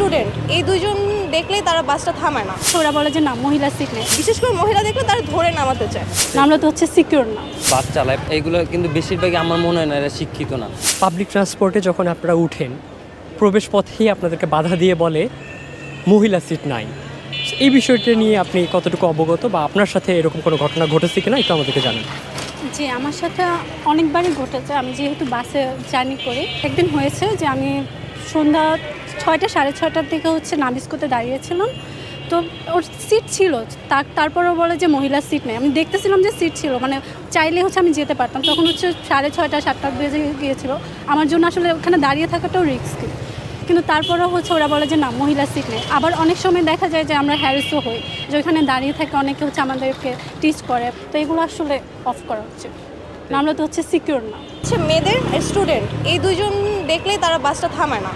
Student এই দুইজন দেখলেই তারা বাসটা থামায় না। ওরা বলে যে না মহিলা সিট নেই, বিশেষ করে মহিলা দেখলে তারা ধরে নামাতে চায়। আমরা তো হচ্ছে সিকিউর না। বাস চালায় এইগুলো কিন্তু বেশিরভাগই আমার মনে হয় না এরা শিক্ষিত না। পাবলিক ট্রান্সপোর্টে যখন আপনারা উঠেন প্রবেশ পথেই আপনাদেরকে বাধা দিয়ে বলে মহিলা সিট নাই। এই বিষয়টা নিয়ে আপনি কতটুকু অবগত বা আপনার সাথে এরকম কোনো ঘটনা ঘটেছে কিনা একটু আমাদেরকে জানান। জি, আমার সাথে অনেকবারই ঘটেছে। আমি যেহেতু বাসে জার্নি করি, একদিন হয়েছে যে আমি সন্ধ্যা 6টা সাড়ে 6টার দিকে হচ্ছে নাবিস্কোতে দাঁড়িয়েছিলাম। তো ওর সিট ছিল, তারপরও বলে যে মহিলা সিট নেই। আমি দেখতেছিলাম যে সিট ছিল, মানে চাইলে হচ্ছে আমি যেতে পারতাম। তখন হচ্ছে 6:30 7টা বেজে গিয়েছিল। আমার জন্য আসলে ওখানে দাঁড়িয়ে থাকাটাও রিস্কি, কিন্তু তারপরেও হচ্ছে ওরা বলে যে না মহিলা সিট নেই। আবার অনেক সময় দেখা যায় যে আমরা হ্যারাসও হই, যে ওইখানে দাঁড়িয়ে থাকে অনেকে হচ্ছে আমাদেরকে টিচ করে। তো এগুলো আসলে অফ করা হচ্ছে, আমরা তো হচ্ছে সিকিউর না। মেয়েদের স্টুডেন্ট এই দুইজন দেখলেই তারা বাসটা থামায় না।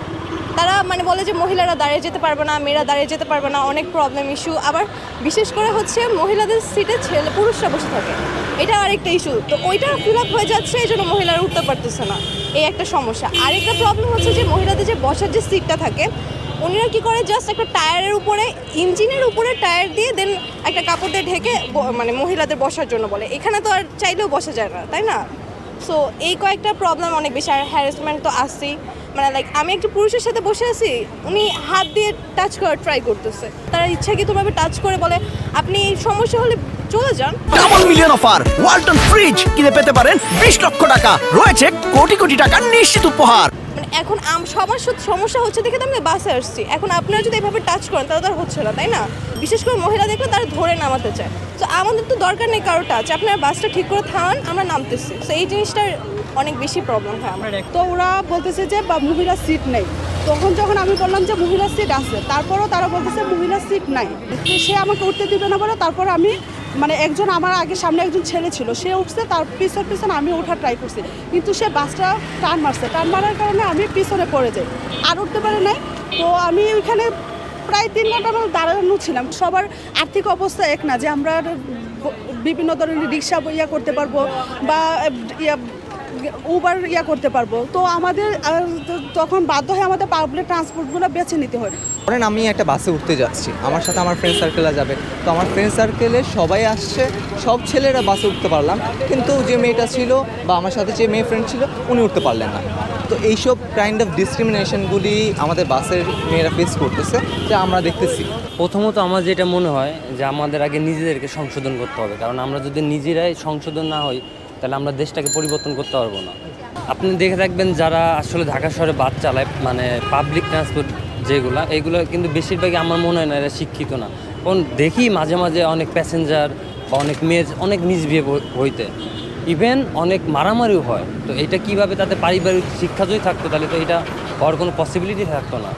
তারা মানে বলে যে মহিলারা দাঁড়িয়ে যেতে পারবে না, মেয়েরা দাঁড়িয়ে যেতে পারবে না, অনেক প্রবলেম ইস্যু। আবার বিশেষ করে হচ্ছে মহিলাদের সিটে পুরুষরা বসে থাকে, এটা আরেকটা ইস্যু। তো ওইটা ফিল আপ হয়ে যাচ্ছে, এই জন্য মহিলারা উঠতে পারতেছে না, এই একটা সমস্যা। আরেকটা প্রবলেম হচ্ছে যে মহিলাদের যে বসার যে সিটটা থাকে, উনিরা কী করে জাস্ট একটা টায়ারের উপরে, ইঞ্জিনের উপরে টায়ার দিয়ে দেন একটা কাপড় দিয়ে ঢেকে মানে মহিলাদের বসার জন্য বলে। এখানে তো আর চাইলেও বসা যায় না, তাই না? সো এই কয়েকটা প্রবলেম অনেক বেশি। আর হ্যারাসমেন্ট তো আসছেই, মানে লাইক আমি একটা পুরুষের সাথে বসে আছি, উনি হাত দিয়ে টাচ করার ট্রাই করতেছে। তারা ইচ্ছাকৃতভাবে টাচ করে বলে আপনি সমস্যা হলে চলে যান। Double million offer Walton fridge কিনে পেতে পারেন 20 লক্ষ টাকা, রয়েছে কোটি কোটি টাকার নিশ্চিত উপহার। মানে এখন সবার সমস্যা হচ্ছে দেখে তো আমি বাসে আসছি। এখন আপনারা যদি এভাবে টাচ করেন তাহলে তো আর হচ্ছে না, তাই না? বিশেষ করে মহিলা দেখলে তারা ধরে নামাতে চায়। তো আমাদের তো দরকার নেই কারো টাচ, আপনারা বাসটা ঠিক করে থামান, আমরা নামতেছি। তো এই জিনিসটার অনেক বেশি প্রবলেম হয় আমার। তো ওরা বলতেছে যে মহিলা সিট নেই। তখন যখন আমি বললাম যে মহিলা সিট আছে, তারপরও তারা বলতেছে মহিলা সিট নাই। সে আমাকে উঠতে দিবে না বলে তারপর আমি মানে একজন আমার আগে সামনে একজন ছেলে ছিল, সে উঠছে, তার পিছন আমি ওঠার ট্রাই করছি, কিন্তু সে বাসটা টার্ন মারার কারণে আমি পিছনে পড়ে যাই, আর উঠতে পারি নাই। তো আমি ওইখানে প্রায় 3 ঘন্টার মতো দাঁড়ানো ছিলাম। সবার আর্থিক অবস্থা এক না যে আমরা বিভিন্ন ধরনের রিক্সা করতে পারবো বা উবার করতে পারবো। তো আমাদের তখন বাধ্য হয়ে আমাদের পাবলিক ট্রান্সপোর্টগুলো বেছে নিতে হয়। ধরেন আমি একটা বাসে উঠতে যাচ্ছি, আমার সাথে আমার ফ্রেন্ড সার্কেলে যাবে, তো আমার ফ্রেন্ড সার্কেলে সবাই আসছে, সব ছেলেরা বাসে উঠতে পারলাম, কিন্তু যে মেয়েটা ছিল বা আমার সাথে যে মেয়ে ফ্রেন্ড ছিল উনি উঠতে পারলেন না। তো এইসব কাইন্ড অফ ডিসক্রিমিনেশনগুলি আমাদের বাসের মেয়েরা ফেস করতেছে, যা আমরা দেখতেছি। প্রথমত আমার যেটা মনে হয় যে আমাদের আগে নিজেদেরকে সংশোধন করতে হবে, কারণ আমরা যদি নিজেরাই সংশোধন না হই তাহলে আমরা দেশটাকে পরিবর্তন করতে পারবো না। আপনি দেখে থাকবেন যারা আসলে ঢাকা শহরে বাস চালায়, মানে পাবলিক ট্রান্সপোর্ট যেগুলো, এইগুলো কিন্তু বেশিরভাগই আমার মনে হয় না এরা শিক্ষিত না। কারণ দেখি মাঝে মাঝে অনেক প্যাসেঞ্জার বা অনেক মেয়ে অনেক মিসবিহেভ হইতে, ইভেন অনেক মারামারিও হয়। তো এটা কীভাবে তাদের পারিবারিক শিক্ষা যদি থাকতো তাহলে তো এটা হওয়ার কোনো পসিবিলিটি থাকতো না।